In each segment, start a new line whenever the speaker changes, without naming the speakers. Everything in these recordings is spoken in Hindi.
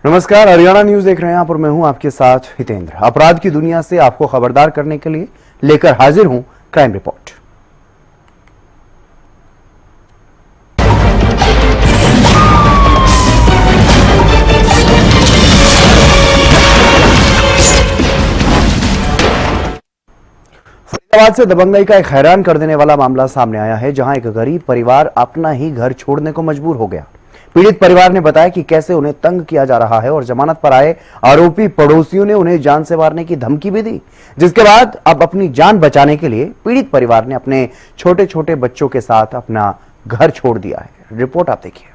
नमस्कार, हरियाणा न्यूज देख रहे हैं आप और मैं हूं आपके साथ हितेंद्र। अपराध की दुनिया से आपको खबरदार करने के लिए लेकर हाजिर हूं क्राइम रिपोर्ट। फरीदाबाद से दबंगई का एक हैरान कर देने वाला मामला सामने आया है, जहां एक गरीब परिवार अपना ही घर छोड़ने को मजबूर हो गया। पीड़ित परिवार ने बताया कि कैसे उन्हें तंग किया जा रहा है और जमानत पर आए आरोपी पड़ोसियों ने उन्हें जान से मारने की धमकी भी दी, जिसके बाद अब अपनी जान बचाने के लिए पीड़ित परिवार ने अपने छोटे छोटे बच्चों के साथ अपना घर छोड़ दिया है। रिपोर्ट आप देखिए।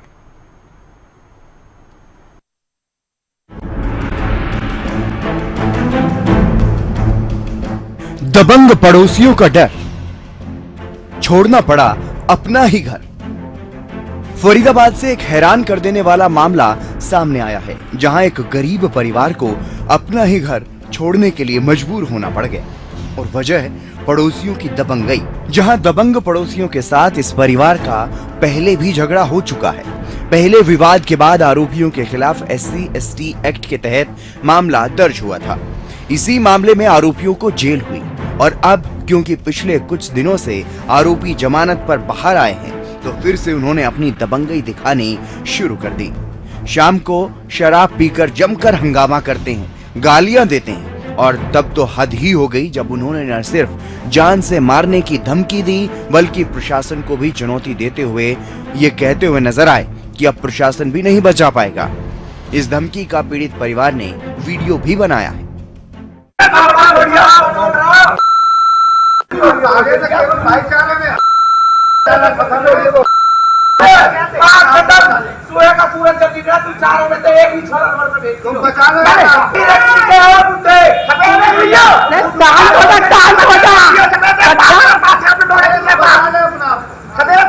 दबंग पड़ोसियों का डर, छोड़ना पड़ा अपना ही घर। फरीदाबाद से एक हैरान कर देने वाला मामला सामने आया है, जहां एक गरीब परिवार को अपना ही घर छोड़ने के लिए मजबूर होना पड़ गया और वजह है पड़ोसियों की दबंगई। जहां दबंग पड़ोसियों के साथ इस परिवार का पहले भी झगड़ा हो चुका है। पहले विवाद के बाद आरोपियों के खिलाफ SC/ST एक्ट के तहत मामला दर्ज हुआ था। इसी मामले में आरोपियों को जेल हुई और अब क्योंकि पिछले कुछ दिनों से आरोपी जमानत पर बाहर आए हैं, तो फिर से उन्होंने अपनी दबंगई दिखानी शुरू कर दी। शाम को शराब पीकर जमकर हंगामा करते हैं, गालियां देते हैं और तब तो हद ही हो गई जब उन्होंने न सिर्फ जान से मारने की धमकी दी, बल्कि प्रशासन को भी चुनौती देते हुए ये कहते हुए नजर आए कि अब प्रशासन भी नहीं बचा पाएगा। इस धमकी का पीड़ित परिवार ने वीडियो भी बनाया है।
का सूरज जल्दी तू चारों में तो एक ही छोरा नंबर पे तुम बचा लो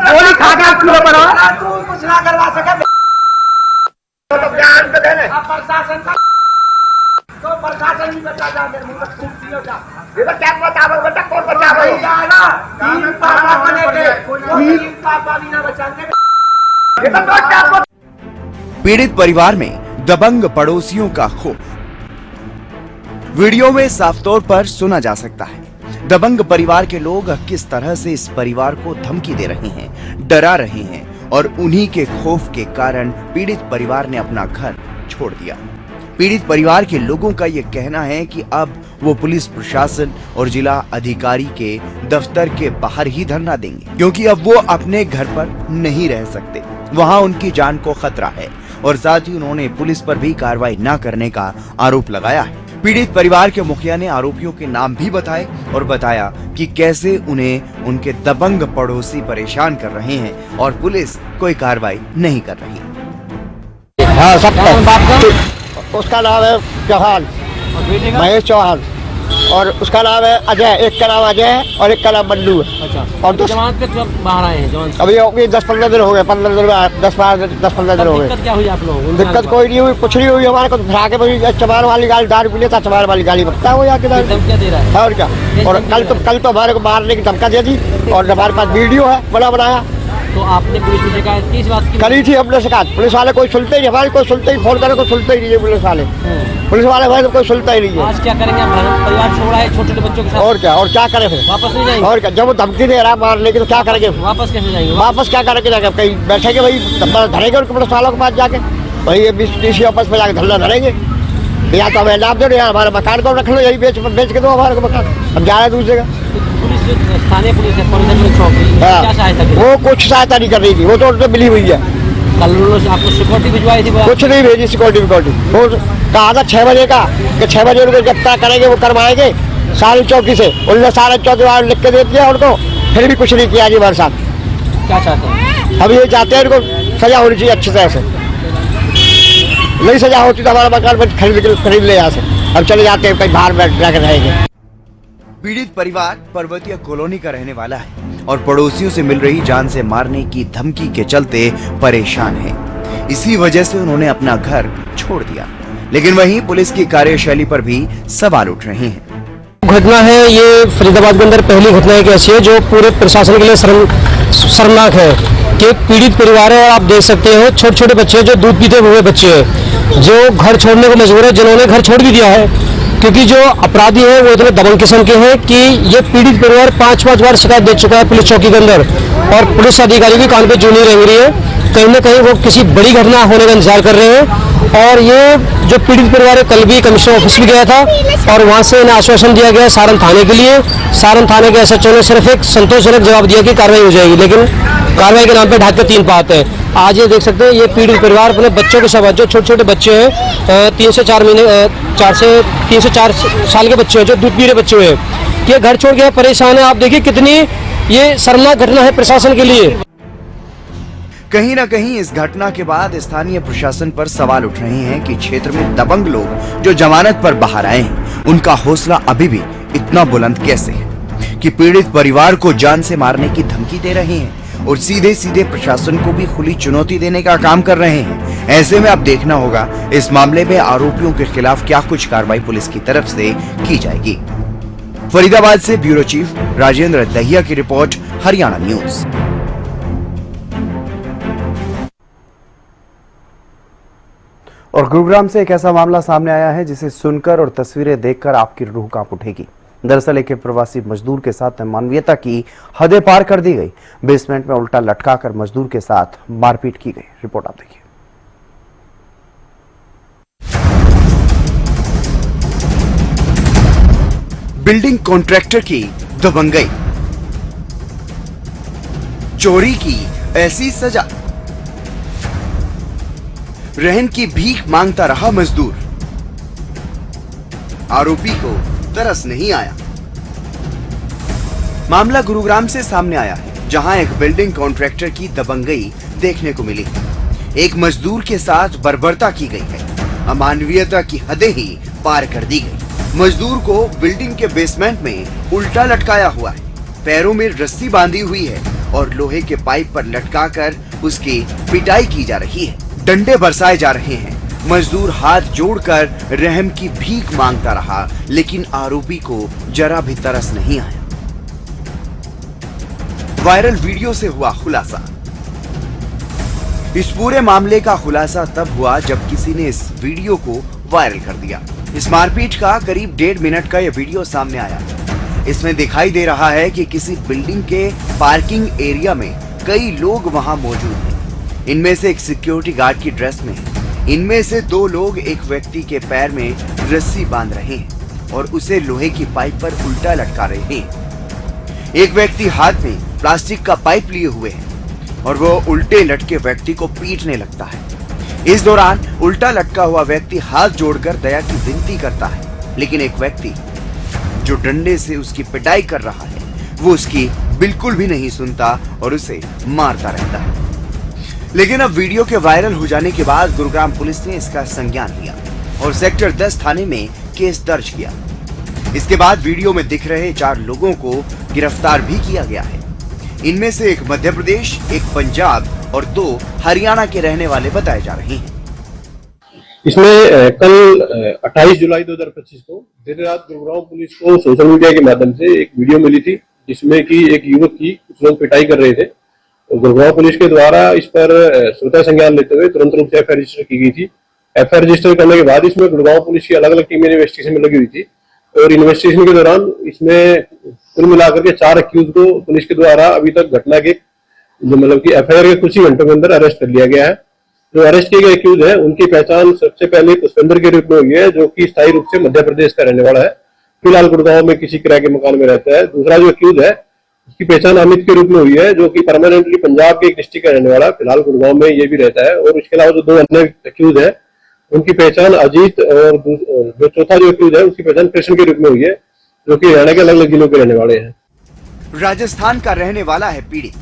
गोली खा के तू कुछ ना करवा सके ज्ञान पे देने प्रशासन का तो प्रशासन भी बचा जा मेरे मुंह में फूट दियो जा ये तो क्या बचाओ बेटा, कौन बचाओ जाएगा तीन पापा बने थे तीन पापा भी ना बचाने।
पीड़ित परिवार में दबंग पड़ोसियों का खौफ वीडियो में साफ तौर पर सुना जा सकता है। दबंग परिवार के लोग किस तरह से इस परिवार को धमकी दे रहे हैं, डरा रहे हैं और उन्हीं के खौफ के कारण पीड़ित परिवार ने अपना घर छोड़ दिया। पीड़ित परिवार के लोगों का यह कहना है कि अब वो पुलिस प्रशासन और जिला अधिकारी के दफ्तर के बाहर ही धरना देंगे, क्योंकि अब वो अपने घर पर नहीं रह सकते। वहां उनकी जान को खतरा है और साथ ही उन्होंने पुलिस पर भी कार्रवाई न करने का आरोप लगाया है। पीड़ित परिवार के मुखिया ने आरोपियों के नाम भी बताए और बताया कि कैसे उन्हें उनके दबंग पड़ोसी परेशान कर रहे हैं और पुलिस कोई कार्रवाई नहीं कर रही।
हाँ, उसका नाम है चौहान, महेश चौहान, और उसका नाम है अजय। एक का नाम अजय है और एक का नाम बल्लू है। अच्छा। और
जमानत पे कब बाहर आए हैं?
अभी 10-15 दिन हो गए, 15 दिन में 10-15 दिन हो गए।
दिक्कत क्या हुई आप लोगों को?
दिक्कत कोई नहीं हुई, कुछ नहीं हुई। हमारे को फिरा के चमार वाली गाड़ी दारू पी लेता, चमार वाली गाड़ी बकता है वो जाके
धमकियां दे रहा है।
और क्या, और कल तो हमारे को मारने की धमका दे दी और हमारे पास वीडियो है बनाया।
तो आपने पुलिस में शिकायत की इस बात की?
करी थी हमने शिकायत, पुलिस वाले कोई सुनते ही, हमारी कोई सुनते ही, फोन करे को सुनते ही नहीं है पुलिस वाले भाई तो कोई सुनता ही नहीं है।
आज क्या करेंगे? परिवार छोड़ा है छोटे छोटे बच्चों के साथ।
और क्या करें फिर?
वापस नहीं जाएंगे?
और क्या, जब वो धमकी दे रहा है मारने की तो क्या करेंगे?
वापस कैसे जाएंगे?
वापस क्या करेंगे? जाके कहीं बैठेंगे भाई, धरेंगे उनके पुलिस वालों के पास जाके, वही DC ऑफिस में जाके धरना धरेंगे। या तो हमें लाभ दो या हमारे मकान को रख लो, यही बेच के दो हमारे को मकान, हम जा रहे दूसरे का।
स्थानीय पुलिस है, चौकी क्या सहायता की?
वो कुछ सहायता नहीं कर रही थी, वो तो मिली हुई है।
कल आपको सिक्योरिटी भिजवाई थी?
कुछ नहीं भेजी सिक्योरिटी। वो कहा था 6 बजे का कि 6 बजे उनको गिरफ्तार करेंगे, वो करवाएंगे सारी चौकी से। उन्होंने सारे चौकी वाले लिख के दे दिया उनको, फिर भी कुछ नहीं किया जी हमारे साथ।
क्या चाहते हैं?
हम ये चाहते हैं इनको सजा होनी चाहिए अच्छी तरह से। नहीं सजा होती तो हमारा मकान पर खरीद ले यहाँ से हम चले जाते हैं, कहीं बाहर बैठ जाकर रहेंगे।
पीड़ित परिवार पर्वतीय कॉलोनी का रहने वाला है और पड़ोसियों से मिल रही जान से मारने की धमकी के चलते परेशान है। इसी वजह से उन्होंने अपना घर छोड़ दिया। लेकिन वहीं पुलिस की कार्यशैली पर भी सवाल उठ रहे हैं।
घटना है ये फरीदाबाद के अंदर पहली घटना एक ऐसी है जो पूरे प्रशासन के लिए शर्मनाक है। कि पीड़ित परिवार है और आप देख सकते हो छोटे छोटे बच्चे जो दूध पीते हुए बच्चे हैं जो घर छोड़ने को मजबूर है, जिन्होंने घर छोड़ भी दिया है क्योंकि जो अपराधी है वो इतने दबंग किस्म के हैं कि ये पीड़ित परिवार 5-5 बार शिकायत दे चुका है पुलिस चौकी के अंदर और पुलिस अधिकारी भी कान पे जूनी रेंग रही है। कहीं ना कहीं वो किसी बड़ी घटना होने का इंतजार कर रहे हैं और ये जो पीड़ित परिवार है कल भी कमिश्नर ऑफिस भी गया था और वहां से इन्हें आश्वासन दिया गया सारण थाने के लिए। सारण थाने के एसएचओ ने सिर्फ एक संतोषजनक जवाब दिया कि कार्रवाई हो जाएगी, लेकिन कार्रवाई के नाम पे ढाक के 3 पात है। आज ये देख सकते हैं ये पीड़ित परिवार अपने बच्चों के साथ जो छोटे छोटे बच्चे हैं 3 से 4 साल के बच्चे हैं जो दूध पी रहे बच्चे हैं, ये घर छोड़ के परेशान है। आप देखिए कितनी ये शर्मनाक घटना है प्रशासन के लिए।
कहीं ना कहीं इस घटना के बाद स्थानीय प्रशासन पर सवाल उठ रहे हैं कि क्षेत्र में दबंग लोग जो जमानत पर बाहर आए हैं उनका हौसला अभी भी इतना बुलंद कैसे है कि पीड़ित परिवार को जान से मारने की धमकी दे रहे हैं और सीधे सीधे प्रशासन को भी खुली चुनौती देने का काम कर रहे हैं। ऐसे में अब देखना होगा इस मामले में आरोपियों के खिलाफ क्या कुछ कार्रवाई पुलिस की तरफ से की जाएगी। फरीदाबाद से ब्यूरो चीफ राजेंद्र दहिया की रिपोर्ट, हरियाणा न्यूज।
और गुरुग्राम से एक ऐसा मामला सामने आया है जिसे सुनकर और तस्वीरें देखकर आपकी रूह कांप उठेगी। दरअसल एक प्रवासी मजदूर के साथ मानवीयता की हदें पार कर दी गई। बेसमेंट में उल्टा लटकाकर मजदूर के साथ मारपीट की गई। रिपोर्ट आप देखिए।
बिल्डिंग कॉन्ट्रैक्टर की दबंगई, चोरी की ऐसी सजा, रहन की भीख मांगता रहा मजदूर, आरोपी को तरस नहीं आया। मामला गुरुग्राम से सामने आया है जहां एक बिल्डिंग कॉन्ट्रैक्टर की दबंगई देखने को मिली। एक मजदूर के साथ बर्बरता की गई है, अमानवीयता की हदें ही पार कर दी गई। मजदूर को बिल्डिंग के बेसमेंट में उल्टा लटकाया हुआ है, पैरों में रस्सी बांधी हुई है और लोहे के पाइप पर लटकाकर उसकी पिटाई की जा रही है। डंडे बरसाए जा रहे हैं। मजदूर हाथ जोड़कर रहम की भीख मांगता रहा, लेकिन आरोपी को जरा भी तरस नहीं आया। वायरल वीडियो से हुआ खुलासा। इस पूरे मामले का खुलासा तब हुआ जब किसी ने इस वीडियो को वायरल कर दिया। इस मारपीट का करीब 1.5 मिनट का यह वीडियो सामने आया। इसमें दिखाई दे रहा है कि किसी बिल्डिंग के पार्किंग एरिया में कई लोग वहां मौजूद हैं। इनमें से एक सिक्योरिटी गार्ड की ड्रेस में है। इनमें से 2 लोग एक व्यक्ति के पैर में रस्सी बांध रहे हैं और उसे लोहे की पाइप पर उल्टा लटका रहे हैं। एक व्यक्ति हाथ में प्लास्टिक का पाइप लिए हुए है और वो उल्टे लटके व्यक्ति को पीटने लगता है। इस दौरान उल्टा लटका हुआ व्यक्ति हाथ जोड़कर दया की विनती करता है, लेकिन एक व्यक्ति जो डंडे से उसकी पिटाई कर रहा है वो उसकी बिल्कुल भी नहीं सुनता और उसे मारता रहता है। लेकिन अब वीडियो के वायरल हो जाने के बाद गुरुग्राम पुलिस ने इसका संज्ञान लिया और सेक्टर 10 थाने में केस दर्ज किया। इसके बाद वीडियो में दिख रहे 4 लोगों को गिरफ्तार भी किया गया है। इनमें से एक मध्य प्रदेश, एक पंजाब और 2 हरियाणा के रहने वाले बताए जा रहे हैं।
इसमें कल 28 जुलाई 2025 को देर रात गुरुग्राम पुलिस को सोशल मीडिया के माध्यम से एक वीडियो मिली थी जिसमें कि एक युवक की कुछ लोग पिटाई कर रहे थे। तो गुरुग्राम पुलिस के द्वारा इस पर स्वतः संज्ञान लेते हुए तुरंत रूप से एफआईआर रजिस्टर की गई थी। एफआईआर रजिस्टर करने के बाद इसमें गुरुग्राम पुलिस की अलग अलग टीमें इन्वेस्टिगेशन में लगी हुई थी और इन्वेस्टिगेशन के दौरान इसमें कुल मिलाकर के 4 अक्यूज को पुलिस के द्वारा अभी तक घटना के जो मतलब की एफआईआर के कुछ ही घंटों के अंदर अरेस्ट कर लिया गया है। जो अरेस्ट किए गए अक्यूज है उनकी पहचान सबसे पहले पुष्पेंद्र के रूप में हुई है, जो कि स्थायी रूप से मध्य प्रदेश का रहने वाला है, फिलहाल गुड़गांव में किसी किराए के मकान में रहता है। दूसरा जो अक्यूज है उसकी पहचान अमित के रूप में हुई है, जो कि परमानेंटली पंजाब के एक डिस्ट्रिक्ट का रहने वाला है, फिलहाल गुड़गांव में ये भी रहता है। और इसके अलावा जो 2 अन्य अक्यूज है उनकी पहचान अजीत और जो चौथा जो अक्यूज है उसकी पहचान कृष्ण के रूप में हुई है, जो कि हरियाणा के अलग अलग जिलों के रहने वाले हैं।
राजस्थान का रहने वाला है पीड़ित।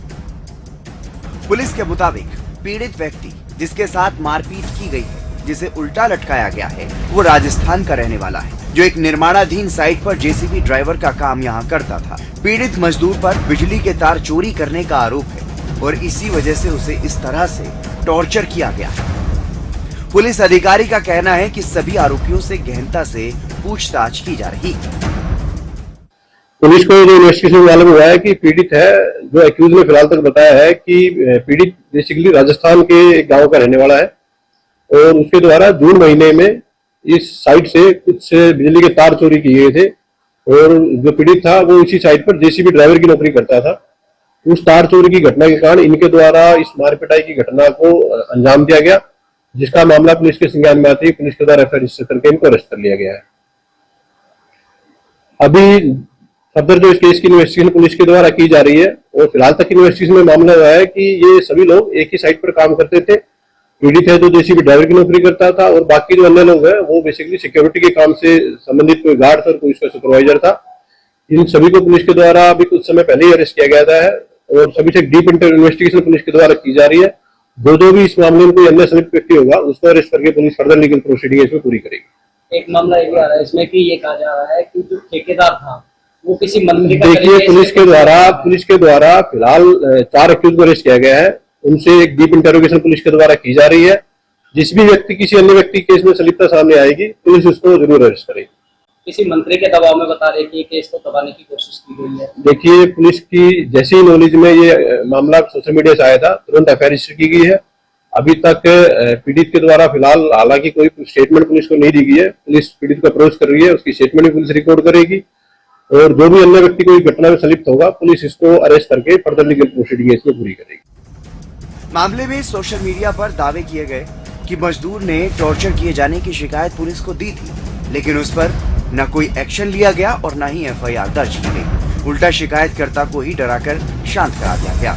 पुलिस के मुताबिक पीड़ित व्यक्ति जिसके साथ मारपीट की गई है, जिसे उल्टा लटकाया गया है, वो राजस्थान का रहने वाला है, जो एक निर्माणाधीन साइट पर जेसीबी ड्राइवर का काम यहाँ करता था। पीड़ित मजदूर पर बिजली के तार चोरी करने का आरोप है और इसी वजह से उसे इस तरह से टॉर्चर किया गया है। पुलिस अधिकारी का कहना है कि सभी आरोपियों से गहनता से पूछताछ की जा रही है।
पुलिस को जो इन्वेस्टिगेशन मालूम हुआ है कि पीड़ित है, जो एक्यूज ने फिलहाल तक बताया है कि पीड़ित बेसिकली राजस्थान के एक गांव का रहने वाला है और उसके द्वारा जून महीने में इस साइट से कुछ बिजली के तार चोरी किए गए थे और जो पीड़ित था वो इसी साइट पर जेसीबी ड्राइवर की नौकरी करता था। उस तार चोरी की घटना के कारण इनके द्वारा इस मार पिटाई की घटना को अंजाम दिया गया, जिसका मामला पुलिस के संज्ञान में आते ही पुलिस के द्वारा एफआईआर रजिस्टर करके इनको अरेस्ट कर लिया गया है। अभी फर्दर जो इस केस की इन्वेस्टिगेशन पुलिस के द्वारा की जा रही है और फिलहाल तक इन्वेस्टिगेशन में मामला हुआ है कि ये सभी लोग एक ही साइट पर काम करते थे। पीड़ित है जो जेसीबी ड्राइवर की नौकरी करता था और बाकी जो अन्य लोग हैं वो बेसिकली सिक्योरिटी के काम से संबंधित कोई गार्ड था और कोई उसका सुपरवाइजर था। इन सभी को पुलिस के द्वारा अभी कुछ समय पहले ही अरेस्ट किया गया है और सभी से डीप इन्वेस्टिगेशन पुलिस के द्वारा की जा रही है। जो भी इस मामले में कोई अन्य संलिप्त व्यक्ति होगा उसको अरेस्ट करके पुलिस फर्दर लीगल प्रोसीडिंग इसमें पूरी करेगी।
एक मामला ये आ रहा है इसमें कि ये कहा जा रहा है कि जो ठेकेदार था वो किसी मंत्री का
देखिए पुलिस के द्वारा फिलहाल 4 एक्यूज को अरेस्ट किया गया है। उनसे एक डीप इंटरोगेशन पुलिस के द्वारा की जा रही है। जिस भी व्यक्ति किसी अन्य व्यक्ति केस में संलिप्तता सामने आएगी पुलिस उसको जरूर अरेस्ट करेगी।
किसी मंत्री के दबाव में बता रहे कि केस को दबाने की कोशिश की गई है।
देखिए पुलिस की जैसे ही नॉलेज में ये मामला सोशल मीडिया से आया था तुरंत एफआईआर रजिस्टर की गई है। अभी तक पीड़ित के द्वारा फिलहाल हालांकि कोई स्टेटमेंट पुलिस को नहीं दी गई है। पुलिस पीड़ित को अप्रोच कर रही है, उसकी स्टेटमेंट भी पुलिस रिकॉर्ड करेगी और जो भी अन्य व्यक्ति कोई घटना में संलिप्त होगा पुलिस इसको अरेस्ट करके फर्दर लीगल प्रोसीडिंग इसमें पूरी करेगी।
मामले में सोशल मीडिया पर दावे किए गए कि मजदूर ने टॉर्चर किए जाने की शिकायत पुलिस को दी थी, लेकिन उस पर न कोई एक्शन लिया गया और न ही एफआईआर दर्ज की गई। उल्टा शिकायतकर्ता को ही डराकर शांत करा दिया गया,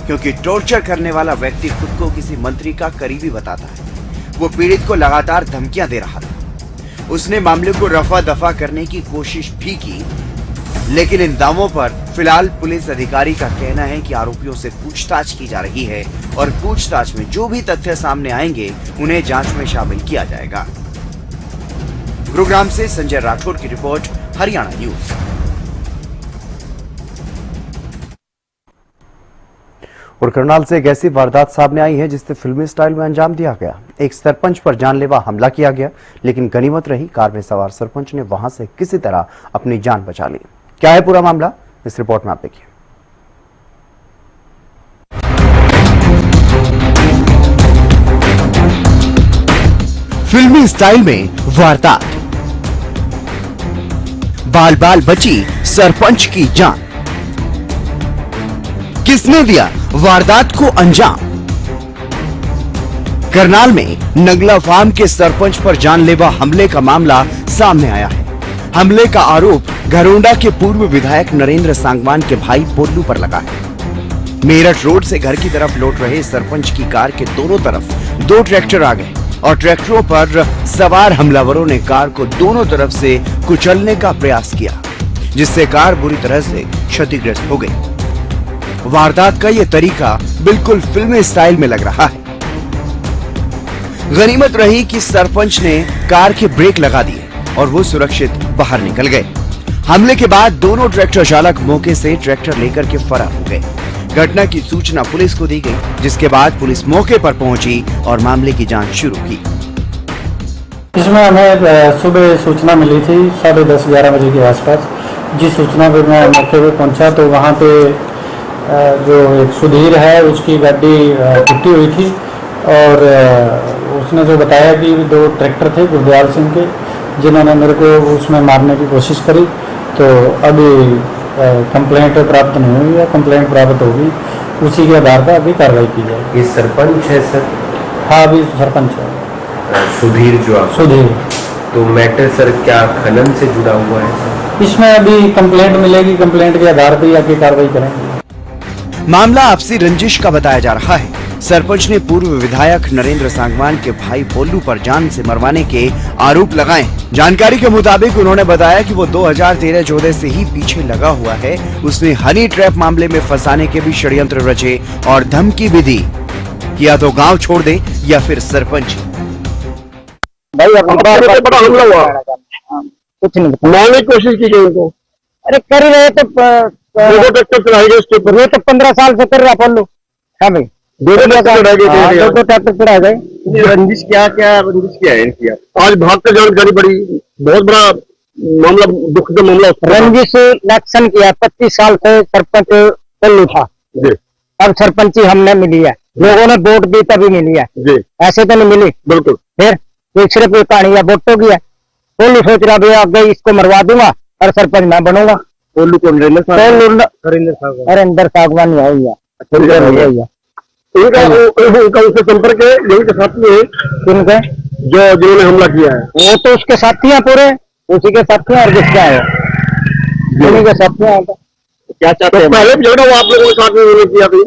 क्योंकि टॉर्चर करने वाला व्यक्ति खुद को किसी मंत्री का करीबी बताता है। वो पीड़ित को लगातार धमकियां दे रहा था। उसने मामले को रफा दफा करने की कोशिश भी की, लेकिन इन दावों पर फिलहाल पुलिस अधिकारी का कहना है कि आरोपियों से पूछताछ की जा रही है और पूछताछ में जो भी तथ्य सामने आएंगे उन्हें जांच में शामिल किया जाएगा। गुरुग्राम से संजय राठौर की रिपोर्ट, हरियाणा न्यूज।
और करनाल से एक ऐसी वारदात सामने आई है जिससे फिल्मी स्टाइल में अंजाम दिया गया। एक सरपंच पर जानलेवा हमला किया गया, लेकिन गनीमत रही कार में सवार सरपंच ने वहां से किसी तरह अपनी जान बचा ली। क्या है पूरा मामला, इस रिपोर्ट में आप देखिए।
फिल्मी स्टाइल में वारदात, बाल बाल बची सरपंच की जान। किसने दिया वारदात को अंजाम? करनाल में नगला फार्म के सरपंच पर जानलेवा हमले का मामला सामने आया है। हमले का आरोप घरोंडा के पूर्व विधायक नरेंद्र सांगवान के भाई पोल्लू पर लगा है। मेरठ रोड से घर की तरफ लौट रहे सरपंच की कार के दोनों तरफ 2 ट्रैक्टर आ गए और ट्रैक्टरों पर सवार हमलावरों ने कार को दोनों तरफ से कुचलने का प्रयास किया, जिससे कार बुरी तरह से क्षतिग्रस्त हो गई। वारदात का यह तरीका बिल्कुल फिल्मी स्टाइल में लग रहा है। गनीमत रही कि सरपंच ने कार के ब्रेक लगा दिए और वो सुरक्षित बाहर निकल गए। हमले के बाद दोनों ट्रैक्टर चालक मौके से ट्रैक्टर लेकर के फरार हो गए। घटना की सूचना पुलिस को दी गई, जिसके बाद पुलिस मौके पर पहुंची और मामले की जांच शुरू की।
इसमें हमें सुबह सूचना मिली थी 10:30-11 बजे के आसपास। जिस सूचना पर मैं मौके पे पहुंचा तो वहां पे जो एक सुधीर है उसकी गाड़ी टूटी हुई थी और उसने जो बताया कि 2 ट्रैक्टर थे गुरदयाल सिंह के, जिन्होंने मेरे को उसमें मारने की कोशिश करी। तो अभी कंप्लेंट प्राप्त नहीं हुई है, कंप्लेंट प्राप्त होगी, उसी के आधार पर अभी कार्रवाई की जाएगी।
ये सरपंच है सर?
हाँ, अभी सरपंच है
सुधीर जो आप
सुधीर।
तो मैटर सर क्या खनन से जुड़ा हुआ है?
इसमें अभी कंप्लेंट मिलेगी, कंप्लेंट के आधार पर आगे कार्रवाई करेंगे।
मामला आपसी रंजिश का बताया जा रहा है। सरपंच ने पूर्व विधायक नरेंद्र सांगवान के भाई पोल्लू पर जान से मरवाने के आरोप लगाए। जानकारी के मुताबिक उन्होंने बताया कि वो 2013-14 से ही पीछे लगा हुआ है। उसने हनी ट्रैप मामले में फंसाने के भी षड्यंत्र रचे और धमकी भी दी, या तो गांव छोड़ दे या फिर सरपंच।
भाई बड़ा हमला हुआ, कुछ नहीं मारने की कोशिश की गई उनको। अरे कर रहे तो 2 ट्रैक्टर चढ़ाए गए उसके ऊपर। वो तो 15 साल से कर रहा पोल्लू। हाँ भाई, 2 ट्रैक्टर चढ़ाए गए, 2 ट्रैक्टर चढ़ाए गए। रंजिश क्या रंजिश क्या है इनकी? आज भाग कर जानकारी बड़ी बहुत बड़ा मामला दुखद मामला
रंजिश इलेक्शन किया 25 साल से सरपंच कोल्लू था।
जी
अब सरपंची हमने मिली है, लोगों ने वोट दी तभी मिली है,
जी
ऐसे तो नहीं मिली।
बिल्कुल।
फिर ये सिर्फ ये कहानी है वोटों की है। कोल्लू सोच रहा भैया आगे इसको मरवा दूंगा और सरपंच मैं बनूंगा।
कोल्लू को
हरिंदर सागवानी है
उनका उससे संपर्क है यही के साथ में
किनके
जो जिन्होंने हमला किया है।
वो तो उसके साथी हैं, पूरे उसी के साथी हैं और किसका है उन्हीं के साथी हैं।
क्या चाहते हैं? पहले भी झगड़ा हुआ आप लोगों के साथ में उन्होंने किया था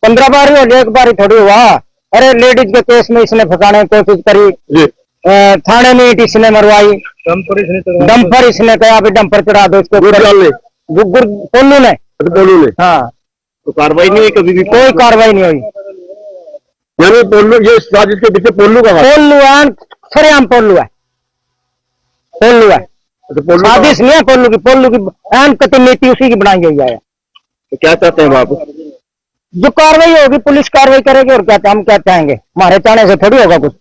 15 बार हुआ, एक बार ही थोड़ी हुआ। अरे लेडीज के केस में इसने फंसाने की कोशिश करी,
जी
थाने में ईंट इसने मरवाई, डंपर इसने कहा अभी डंपर चढ़ा दो इसको गुग्गुर कोल्लू ने। हाँ
तो कार्रवाई नहीं हुई कभी भी?
कोई कार्रवाई नहीं हुई।
यानी पोल्लू ये साजिश के पीछे पोल्लू का
पोल्लू है, सरेआम पोल्लू है, पोल्लू है, साजिश नहीं है पोल्लू की एन कति नीति उसी की बनाई गई है।
तो क्या चाहते हैं आप?
जो कार्रवाई होगी पुलिस कार्रवाई करेगी और क्या हम क्या चाहेंगे, हमारे चाहने से थोड़ी होगा कुछ।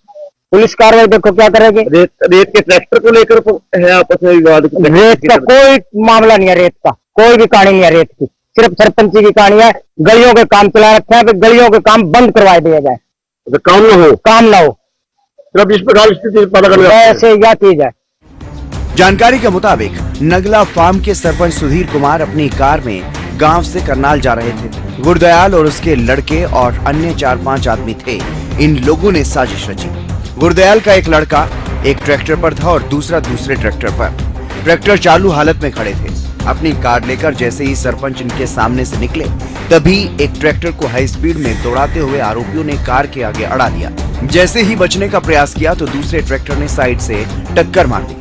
पुलिस कार्रवाई देखो क्या करेगी।
रेत के ट्रैक्टर को लेकर है आपस में विवाद?
रेत का कोई मामला नहीं है, रेत का कोई भी कहानी नहीं है, रेत की सिर्फ सरपंची की कहानी है। गलियों के काम चला रखे हैं, गलियों के काम बंद करवा दिया जाए,
तो काम ना हो सिर्फ इस प्रकार स्थिति पता करना
ऐसे यह चीज है।
जानकारी के मुताबिक नगला फार्म के सरपंच सुधीर कुमार अपनी कार में गांव से करनाल जा रहे थे। गुरदयाल और उसके लड़के और अन्य 4-5 आदमी थे। इन लोगों ने साजिश रची। गुरदयाल का एक लड़का एक ट्रैक्टर पर था और दूसरा दूसरे ट्रैक्टर पर। ट्रैक्टर चालू हालत में खड़े थे। अपनी कार लेकर जैसे ही सरपंच इनके सामने से निकले तभी एक ट्रैक्टर को हाई स्पीड में दौड़ाते हुए आरोपियों ने कार के आगे अड़ा लिया। जैसे ही बचने का प्रयास किया तो दूसरे ट्रैक्टर ने साइड से टक्कर मार दी।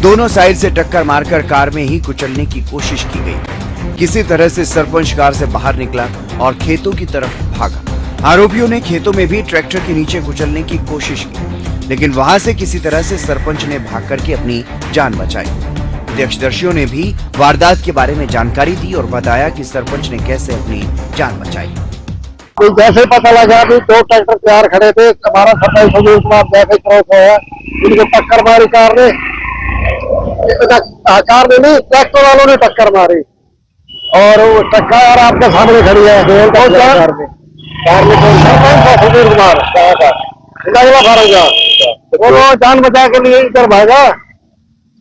दोनों साइड से टक्कर मारकर कार में ही कुचलने की कोशिश की गई। किसी तरह से सरपंच कार से बाहर निकला और खेतों की तरफ भागा। आरोपियों ने खेतों में भी ट्रैक्टर के नीचे कुचलने की कोशिश की, लेकिन वहां से किसी तरह से सरपंच ने भाग करके अपनी जान बचाई। प्रत्यक्षदर्शियों ने भी वारदात के बारे में जानकारी दी और बताया कि सरपंच ने कैसे अपनी जान बचाई।
कोई जैसे पता लगा कि 2 ट्रैक्टर तैयार खड़े थे, हमारा सरपंच सुधीर कुमार जैसे क्रॉस हुआ इनको टक्कर मारी कार ने नहीं, ट्रैक्टर वालों ने टक्कर मारी और वो टक्कर आपके सामने खड़ी है। सुधीर कुमार वो जान बचा के लिए इधर भागा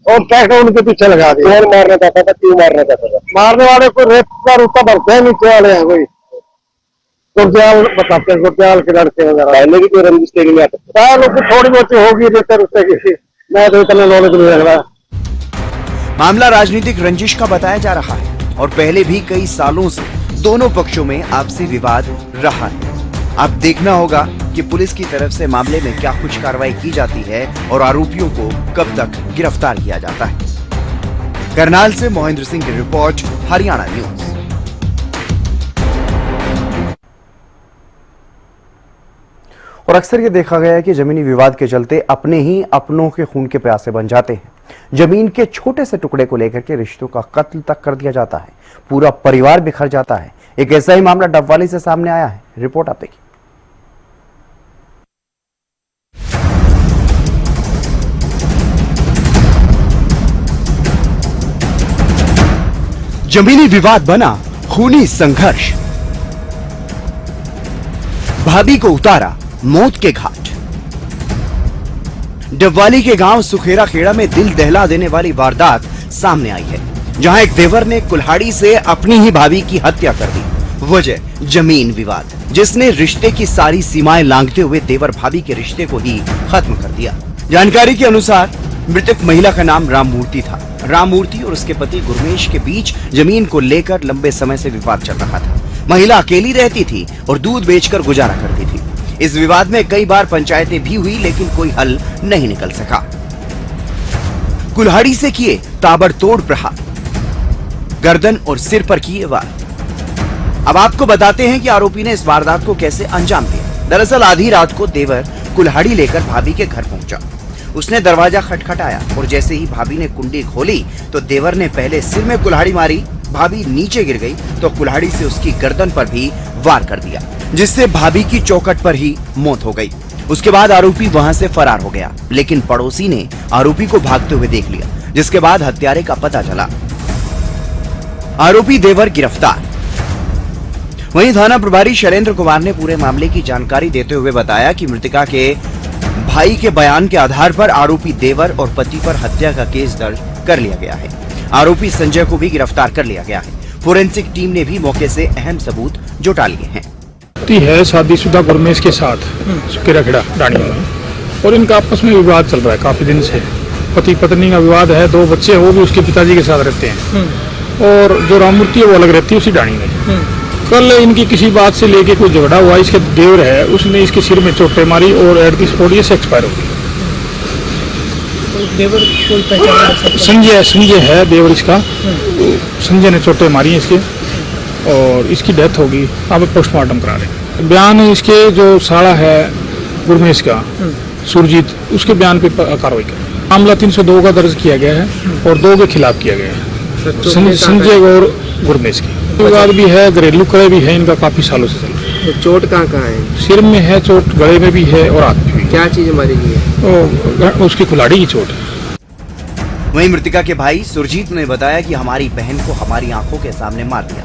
और ट्रैक्टर उनके पीछे लगा दिया। मारने चाहता था, क्यों मारने चाहता था? मारने वाले को रेत का रुका भरते हैं, नीचे वाले हैं कोई गुरदयाल बताते हैं, गुरदयाल के लड़के वगैरह। पहले की कोई रंजिश नहीं आता, लोग थोड़ी बहुत होगी रेत रुस्ते की, मैं तो इतना नॉलेज नहीं लग रहा।
मामला राजनीतिक रंजिश का बताया जा रहा है और पहले भी कई सालों से दोनों पक्षों में आपसी विवाद रहा है। अब देखना होगा कि पुलिस की तरफ से मामले में क्या कुछ कार्रवाई की जाती है और आरोपियों को कब तक गिरफ्तार किया जाता है। करनाल से मोहिंद्र सिंह की रिपोर्ट, हरियाणा न्यूज।
और अक्सर ये देखा गया है कि जमीनी विवाद के चलते अपने ही अपनों के खून के प्यासे बन जाते हैं। जमीन के छोटे से टुकड़े को लेकर के रिश्तों का कत्ल तक कर दिया जाता है, पूरा परिवार बिखर जाता है। एक ऐसा ही मामला डबवाली से सामने आया है। रिपोर्ट आप देखिए।
जमीनी विवाद बना खूनी संघर्ष। भाभी को उतारा मौत के घाट। डबवाली के गांव सुखेरा खेड़ा में दिल दहला देने वाली वारदात सामने आई है, जहां एक देवर ने कुल्हाड़ी से अपनी ही भाभी की हत्या कर दी। वजह जमीन विवाद, जिसने रिश्ते की सारी सीमाएं लांघते हुए देवर भाभी के रिश्ते को ही खत्म कर दिया। जानकारी के अनुसार मृतक महिला का नाम राममूर्ति था। राममूर्ति और उसके पति गुरमेश के बीच जमीन को लेकर लंबे समय से विवाद चल रहा था। महिला अकेली रहती थी और दूध बेचकर गुजारा करती थी। इस विवाद में कई बार पंचायतें भी हुई, लेकिन कोई हल नहीं निकल सका। कुल्हाड़ी से किए ताबड़तोड़ प्रहार, गर्दन और सिर पर किए वार। अब आपको बताते हैं कि आरोपी ने इस वारदात को कैसे अंजाम दिया। दरअसल आधी रात को देवर कुल्हाड़ी लेकर भाभी के घर पहुंचा। उसने दरवाजा खटखटाया और जैसे ही भाभी ने कुंडी खोली तो देवर ने पहले सिर में कुल्हाड़ी मारी। भाभी नीचे गिर गई तो कुल्हाड़ी से उसकी गर्दन पर भी वार कर दिया, जिससे भाभी की चौखट पर ही मौत हो गई। उसके बाद आरोपी वहां से फरार हो गया, लेकिन पड़ोसी ने आरोपी को भागते हुए देख लिया। जिसके बाद हत्यारे का पता चला। आरोपी देवर गिरफ्तार। वहीं थाना प्रभारी शैलेंद्र कुमार ने पूरे मामले की जानकारी देते हुए बताया कि मृतका के भाई के बयान के आधार पर आरोपी देवर और पति पर हत्या का केस दर्ज कर लिया गया है। आरोपी संजय को भी गिरफ्तार कर लिया गया है। फोरेंसिक टीम ने भी मौके से अहम सबूत जुटा लिए हैं।
है शादीशुदा गुरमेश के साथ किराखेड़ा रानियों में, और इनका आपस में विवाद चल रहा है काफी दिन से। पति पत्नी का विवाद है, 2 बच्चे वो भी उसके पिताजी के साथ रहते हैं, और जो राममूर्ति है वो अलग रहती है उसी डाणी में। कल इनकी किसी बात से लेके कोई झगड़ा हुआ। इसके देवर है, उसने इसके सिर में चोटें मारी और एट दी स्पॉट ये एक्सपायर हो गई।
देवर कोई पहचान?
संजय है देवर इसका। संजय ने चोटें मारी इसके और इसकी डेथ होगी। अब पोस्टमार्टम करा रहे हैं। बयान इसके जो साला है गुरमेश का, सुरजीत, उसके बयान पे कार्रवाई कर। मामला 302 का दर्ज किया गया है और 2 के खिलाफ किया गया है, संजय और गुरमेश की। विवाद भी है, घरेलू कलह भी है इनका काफी सालों से चल रहा है।
चोट कहाँ है?
सिर में है चोट, गले में भी है और हाथ में भी।
क्या चीज मारी गई है?
उसकी कुल्हाड़ी की चोट है।
वहीं मृतका के भाई सुरजीत ने बताया कि हमारी बहन को हमारी आंखों के सामने मार दिया।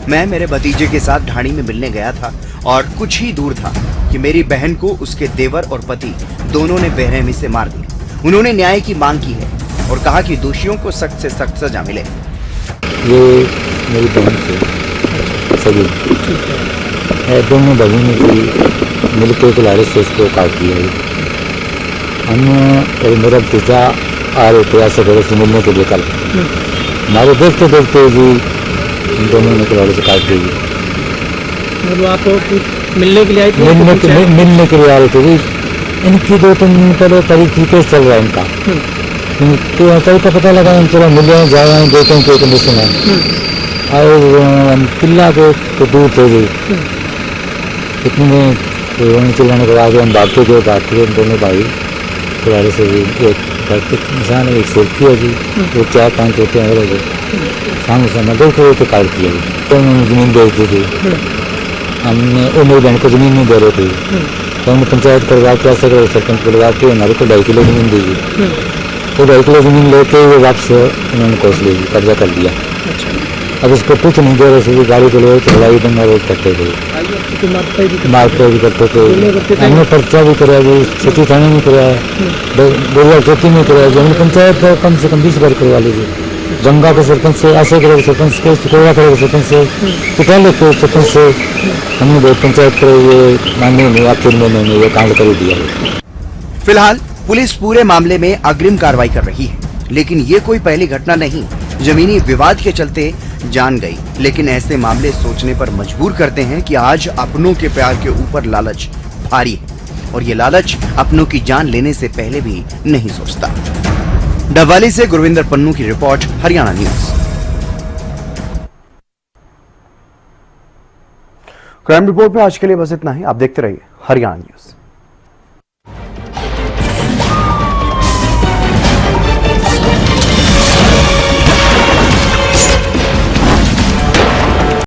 मैं मेरे भतीजे के साथ ढाणी में मिलने गया था और कुछ ही दूर था कि मेरी बहन को उसके देवर और पति दोनों ने बेरहमी से मार दिया। उन्होंने न्याय की मांग की है और कहा कि दोषियों को सख्त से सख्त सजा मिले।
ये मेरी बहन से सभी है, दोनों बहनों की मिलकर कुल्हाड़ी से इसको काट दिया। हम और मेरा भतीजा आ रहे थे ऐसे घर से मिलने के लिए कल। हमारे देखते देखते जी इन दोनों ने कुल्हाड़ी से काट दी।
मतलब आप मिलने के लिए आए थे?
मिलने के लिए आ रहे थे जी। इनकी 2-3 दिन पहले तरीके केस चल रहा है इनका। तो तरीका पता लगा, हम चलो मिले जा रहे हैं, देखते हैं क्या कंडीशन है। और किला के तो दूर थे जी। इतने चिल्लाने के बाद हम भागते गए दोनों भाई कुल्हाड़ी से जी। एक इंसान एक सुरखी है जी, वो 4-5 चोटें हैं जी। सामने से मदद करे तो काट दिया जी। तो उन्होंने ज़मीन बेच दी थी। हमने वो मेरी बहन को ज़मीन नहीं दे रहे थे, तो हमने पंचायत करवा के ऐसे करे, सरपंच करवा के हमारे को 2.5 किलो ज़मीन दी जी। वो 2.5 किलो ज़मीन लेके वो वापस उन्होंने कोस ली, कब्जा कर लिया। अब इसको कुछ नहीं दे रहे थे, गाड़ी को ले चलाई दंगा रोज करते थे, मारते भी करते थे। हमने पर्चा भी कराया जी, सिटी थाने में कराया, बोरिया चौकी में कराया जी। हमने पंचायत को कम से कम 20 बार करवा लीजिए। जंगा के सरपंच से ऐसे करेगा, सरपंच के सुकोड़ा करेगा, सरपंच से तो पहले तो सरपंच से हमने बहुत पंचायत करे, ये मानने नहीं, आप 3 महीने में ये कांड कर दिया।
फिलहाल पुलिस पूरे मामले में अग्रिम कार्रवाई कर रही है, लेकिन ये कोई पहली घटना नहीं। जमीनी विवाद के चलते जान गई, लेकिन ऐसे मामले सोचने पर मजबूर करते हैं कि आज अपनों के प्यार के ऊपर लालच भारी है, और ये लालच अपनों की जान लेने से पहले भी नहीं सोचता। डबवाली से गुरविंदर पन्नू की report, Haryana news.
Crime report में आज के लिए बस इतना ही। आप देखते रहिए हरियाणा न्यूज।